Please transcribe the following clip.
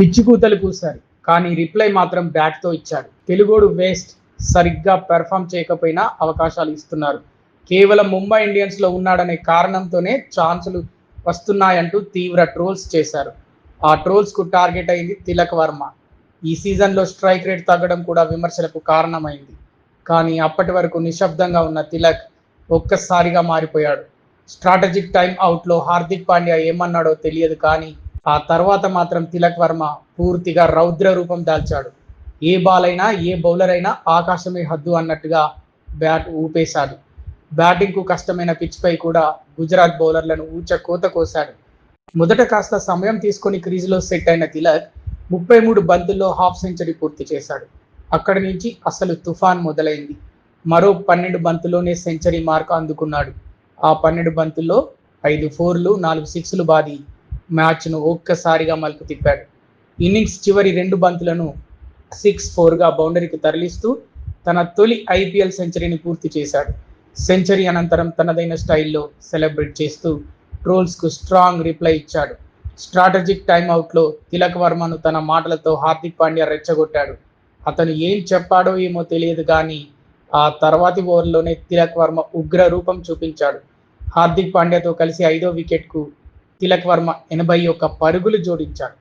పిచ్చి కూతలు కూశారు, కానీ రిప్లై మాత్రం బ్యాట్తో ఇచ్చాడు. తెలుగోడు వేస్ట్, సరిగ్గా పెర్ఫామ్ చేయకపోయినా అవకాశాలు ఇస్తున్నారు. కేవలం ముంబై ఇండియన్స్లో ఉన్నాడనే కారణంతోనే ఛాన్సులు వస్తున్నాయంటూ తీవ్ర ట్రోల్స్ చేశారు. ఆ ట్రోల్స్కు టార్గెట్ అయింది తిలక్ వర్మ. ఈ సీజన్లో స్ట్రైక్ రేట్ తగ్గడం కూడా విమర్శలకు కారణమైంది. కానీ అప్పటి వరకు నిశ్శబ్దంగా ఉన్న తిలక్ ఒక్కసారిగా మారిపోయాడు. స్ట్రాటజిక్ టైం అవుట్లో హార్దిక్ పాండ్యా ఏమన్నాడో తెలియదు, కానీ ఆ తర్వాత మాత్రం తిలక్ వర్మ పూర్తిగా రౌద్ర రూపం దాల్చాడు. ఏ బాల్ అయినా, ఏ బౌలర్ అయినా ఆకాశమే హద్దు అన్నట్టుగా బ్యాట్ ఊపేశాడు. బ్యాటింగ్కు కష్టమైన పిచ్పై కూడా గుజరాత్ బౌలర్లను ఊచకోత కోశాడు. మొదట కాస్త సమయం తీసుకొని క్రీజులో సెట్ అయిన తిలక్ 33 బంతుల్లో హాఫ్ సెంచరీ పూర్తి చేశాడు. అక్కడి నుంచి అసలు తుఫాన్ మొదలైంది. మరో 12 బంతుల్లోనే సెంచరీ మార్క్ అందుకున్నాడు. ఆ 12 బంతుల్లో 5 ఫోర్లు, 4 సిక్స్లు బాది మ్యాచ్ను ఒక్కసారిగా మలుపు తిప్పాడు. ఇన్నింగ్స్ చివరి 2 బంతులను 6-4గా బౌండరీకి తరలిస్తూ తన తొలి ఐపీఎల్ సెంచరీని పూర్తి చేశాడు. సెంచరీ అనంతరం తనదైన స్టైల్లో సెలబ్రేట్ చేస్తూ ట్రోల్స్కు స్ట్రాంగ్ రిప్లై ఇచ్చాడు. స్ట్రాటజిక్ టైమ్అవుట్లో తిలక్ వర్మను తన మాటలతో హార్దిక్ పాండ్యా రెచ్చగొట్టాడు. అతను ఏం చెప్పాడో ఏమో తెలియదు, కానీ ఆ తర్వాతి ఓవర్లోనే తిలక్ వర్మ ఉగ్ర రూపం చూపించాడు. హార్దిక్ పాండ్యాతో కలిసి 5వ వికెట్కు తిలక్ వర్మ 81 పరుగులు జోడించాడు.